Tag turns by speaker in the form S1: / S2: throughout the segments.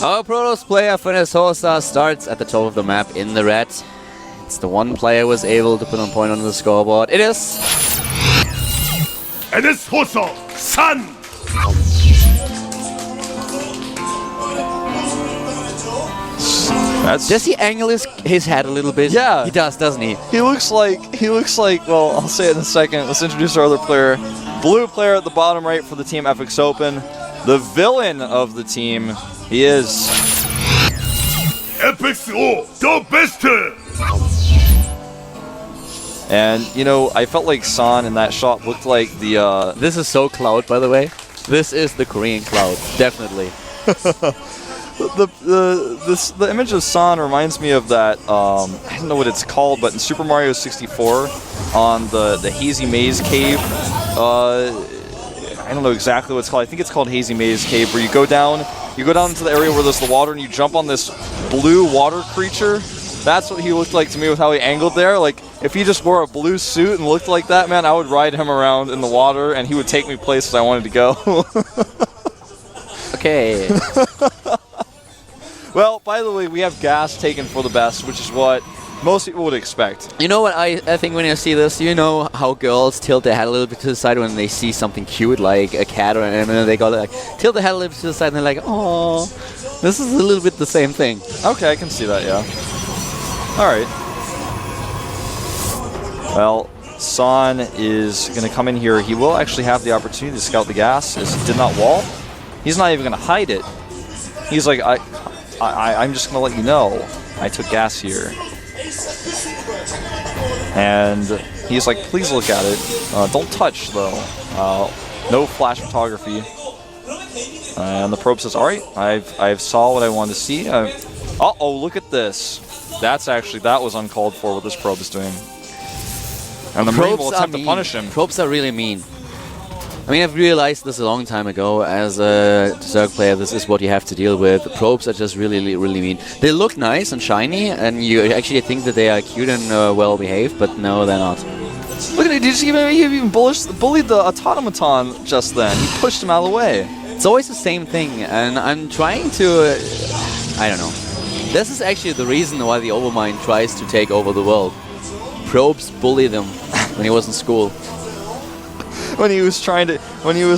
S1: Our Protoss player Hosa starts at the top of the map in the red. It's the one player who was able to put on point on the scoreboard. It is...
S2: Hosa, San!
S1: Does he angle his head a little bit?
S3: Yeah.
S1: He does, doesn't he?
S3: He looks like, well, I'll say it in a second. Let's introduce our other player. Blue player at the bottom right for the team FXOpen. The villain of the team. He is...
S2: FXO, the best!
S3: And, you know, I felt like San in that shot looked like the...
S1: This is so Cloud, by the way. This is the Korean Cloud, definitely.
S3: The image of San reminds me of that, I don't know what it's called, but in Super Mario 64, on the Hazy Maze Cave, I don't know exactly what it's called. I think it's called Hazy Maze Cave, where you go down into the area where there's the water and you jump on this blue water creature. That's what he looked like to me with how he angled there. Like, if he just wore a blue suit and looked like that, man, I would ride him around in the water and he would take me places I wanted to go.
S1: Okay.
S3: Well, by the way, we have gas taken for the best, which is what most people would expect.
S1: You know what I think when you see this, you know how girls tilt their head a little bit to the side when they see something cute like a cat or an animal, and they go like tilt their head a little bit to the side and they're like, oh, this is a little bit the same thing.
S3: Okay, I can see that, yeah. Alright. Well, San is going to come in here. He will actually have the opportunity to scout the gas, as he did not wall. He's not even going to hide it. He's like, I'm just going to let you know I took gas here. And he's like, please look at it. Don't touch, though. No flash photography. And the probe says, alright, I've saw what I wanted to see. Uh-oh, look at this. That was uncalled for what this probe is doing. And the Marine will attempt to punish him.
S1: Probes are really mean. I mean, I've realized this a long time ago. As a Zerg player, this is what you have to deal with. The probes are just really, really mean. They look nice and shiny, and you actually think that they are cute and well-behaved, but no, they're not.
S3: Look at it, he even bullied the automaton just then. He pushed him out of the way.
S1: It's always the same thing, and I'm trying to... I don't know. This is actually the reason why the Overmind tries to take over the world. Probes bully them when he was in school.
S3: When he was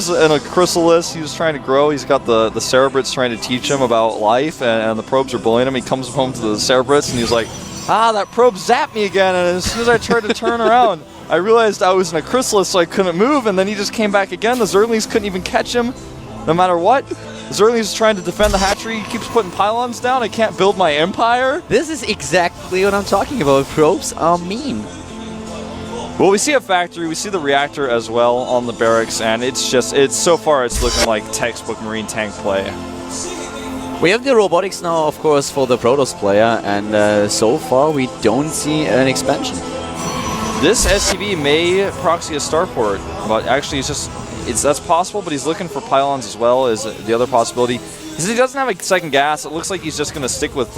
S3: in a chrysalis, he was trying to grow. He's got the Cerebrits trying to teach him about life, and the probes are bullying him. He comes home to the Cerebrits, and he's like, that probe zapped me again, and as soon as I tried to turn around, I realized I was in a chrysalis, so I couldn't move, and then he just came back again. The Zerglings couldn't even catch him, no matter what. The Zerglings is trying to defend the hatchery. He keeps putting pylons down. I can't build my empire.
S1: This is exactly what I'm talking about. Probes are mean.
S3: Well, we see a factory, we see the reactor as well on the barracks, and so far it's looking like textbook Marine tank play.
S1: We have the robotics now, of course, for the Protoss player, and so far we don't see an expansion.
S3: This SCV may proxy a starport, but actually that's possible, but he's looking for pylons as well as the other possibility. He doesn't have a second gas. It looks like he's just going to stick with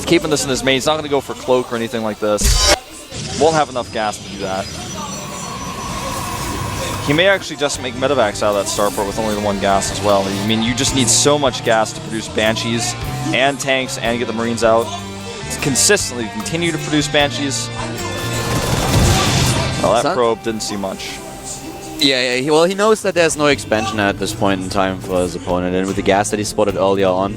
S3: keeping this in his main. He's not going to go for cloak or anything like this. Won't have enough gas to do that. He may actually just make medevacs out of that starport with only the one gas as well. I mean, you just need so much gas to produce Banshees and tanks and get the Marines out. Consistently continue to produce Banshees. Well, that probe didn't see much.
S1: Yeah, well, he knows that there's no expansion at this point in time for his opponent, and with the gas that he spotted earlier on,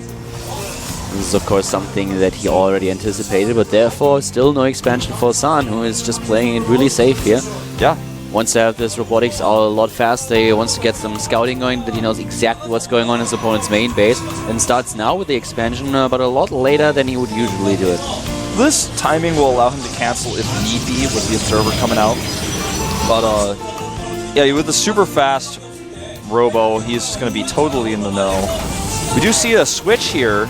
S1: this is of course something that he already anticipated, but therefore still no expansion for San, who is just playing it really safe here.
S3: Yeah.
S1: Once they have this robotics are a lot faster, he wants to get some scouting going, that he knows exactly what's going on in his opponent's main base, and starts now with the expansion, but a lot later than he would usually do it.
S3: This timing will allow him to cancel if need be with the Observer coming out, but yeah, with the super fast Robo, he's going to be totally in the know. We do see a switch here.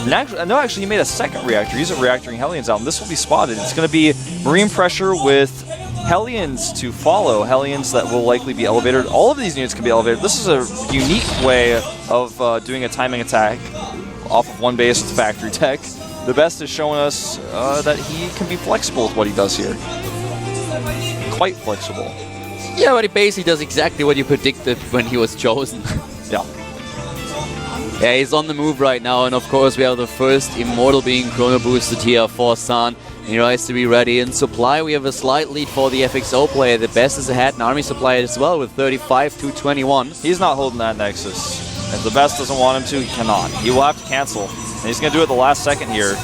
S3: No, actually, he made a second reactor. He's reactoring Hellions out, and this will be spotted. It's going to be Marine pressure with Hellions to follow. Hellions that will likely be elevated. All of these units can be elevated. This is a unique way of doing a timing attack off of one base with factory tech. The best is showing us that he can be flexible with what he does here. Quite flexible.
S1: Yeah, but he basically does exactly what you predicted when he was chosen.
S3: Yeah.
S1: Yeah, he's on the move right now, and of course we have the first Immortal being chrono boosted here for San. He tries to be ready in supply. We have a slight lead for the FXO player. The best is ahead, and Army supply as well with 35 to 21.
S3: He's not holding that Nexus. If the best doesn't want him to, he cannot. He will have to cancel. And he's going to do it the last second here.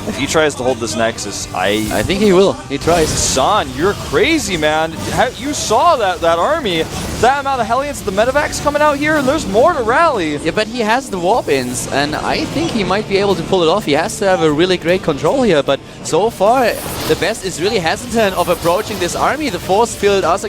S3: If he tries to hold this Nexus, I
S1: think he will. He tries.
S3: Son, you're crazy, man. You saw that army. That amount of Hellions, the medevacs coming out here, and there's more to rally.
S1: Yeah, but he has the warp-ins, and I think he might be able to pull it off. He has to have a really great control here, but so far, the best is really hesitant of approaching this army. The force field are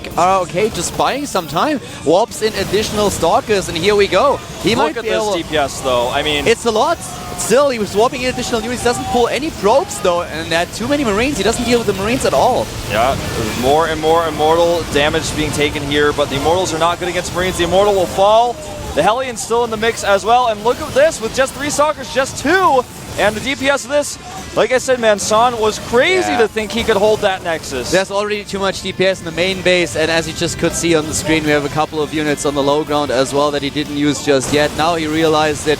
S1: okay, just buying some time. Warps in additional Stalkers, and here we go. He
S3: Look at this DPS, though. I mean...
S1: It's a lot. Still, he was swapping in additional units. He doesn't pull any probes, though, and had too many Marines. He doesn't deal with the Marines at all.
S3: Yeah, there's more and more Immortal damage being taken here, but the Immortals are not good against Marines. The Immortal will fall. The Hellions still in the mix as well, and look at this, with just 3 Stalkers, just 2, and the DPS of this, like I said, man, San was crazy to think he could hold that Nexus.
S1: There's already too much DPS in the main base, and as you just could see on the screen, we have a couple of units on the low ground as well that he didn't use just yet. Now he realized it.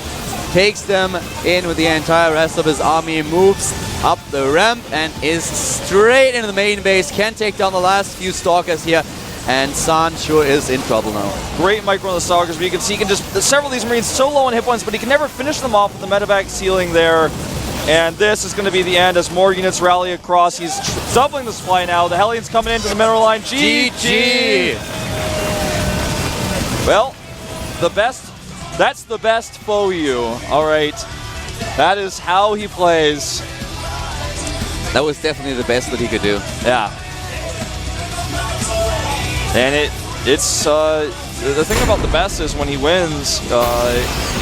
S1: Takes them in with the entire rest of his army, moves up the ramp and is straight into the main base. Can take down the last few Stalkers here, and San sure is in trouble now.
S3: Great micro on the Stalkers, but you can see he can just, several of these Marines so low on hit points, but he can never finish them off with the medevac ceiling there. And this is going to be the end as more units rally across. He's doubling the supply now. The Hellions coming into the mineral line. GG! Well, the best. That's the best for you. All right. That is how he plays.
S1: That was definitely the best that he could do.
S3: Yeah. And it's the thing about the best is when he wins,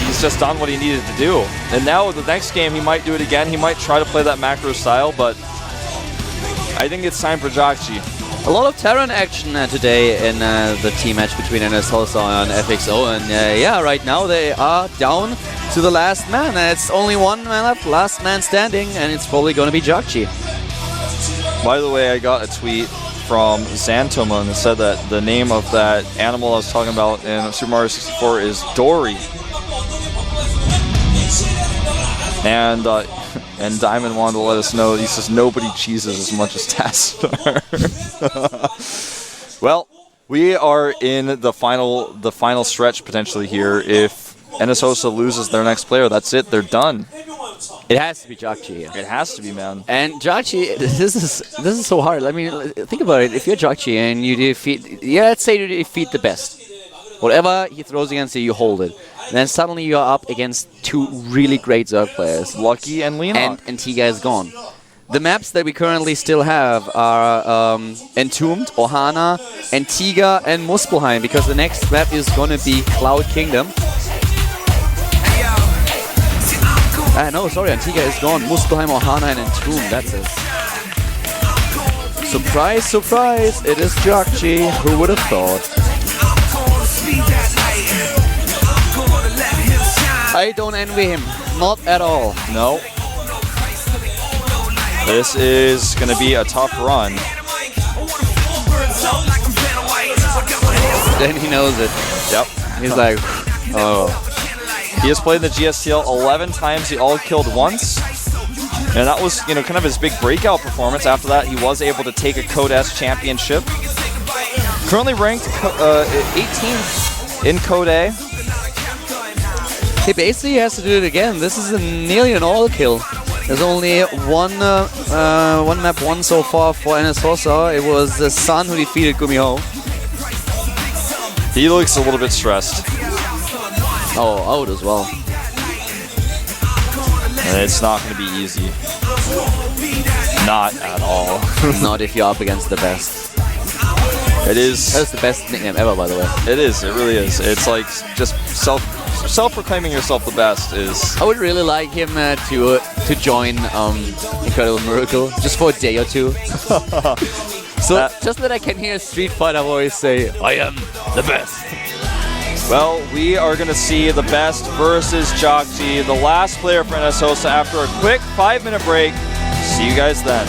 S3: he's just done what he needed to do. And now with the next game, he might do it again. He might try to play that macro style, but I think it's time for Jakji.
S1: A lot of Terran action today in the team match between NSHosa and FXO, and yeah, right now they are down to the last man. It's only one man left, last man standing, and it's probably going to be Jakji.
S3: By the way, I got a tweet from Xantoma that said that the name of that animal I was talking about in Super Mario 64 is Dory. And Diamond wanted to let us know, he says nobody cheeses as much as Tassar. Well, we are in the final stretch potentially here. If NSHosa loses their next player, that's it, they're done.
S1: It has to be Jakji here.
S3: It has to be, man.
S1: And Jakji, this is so hard. I mean, think about it. If you're Jakji and you defeat, let's say you defeat the best. Whatever he throws against you, you hold it. And then suddenly you're up against 2 really great Zerg players.
S3: Lucky and Leonok.
S1: And Tiga is gone. The maps that we currently still have are Entombed, Ohana, Antigua, and Muspelheim, because the next map is going to be Cloud Kingdom. No, sorry, Antigua is gone. Muspelheim, Ohana, and Entombed, that's it. Surprise, surprise, it is Jakji. Who would have thought? I don't envy him, not at all.
S3: No. This is going to be a tough run.
S1: Then he knows it.
S3: Yep.
S1: He's like, oh.
S3: He has played in the GSTL 11 times. He all killed once. And that was, kind of his big breakout performance. After that, he was able to take a Code S championship. Currently ranked 18th in Code A.
S1: He basically has to do it again. This is nearly an all-kill. There's only one map won so far for NSHosa. It was the San who defeated Gumiho.
S3: He looks a little bit stressed.
S1: Oh, out as well.
S3: And it's not going to be easy. Not at all.
S1: Not if you're up against the best.
S3: It is.
S1: That's the best nickname ever, by the way.
S3: It is. It really is. It's like just self-proclaiming yourself the best is.
S1: I would really like him to join Incredible Miracle just for a day or two. So just that I can hear Street Fighter voice say, "I am the best."
S3: Well, we are going to see the best versus Jakji, the last player for NSHosa after a quick 5-minute break. See you guys then.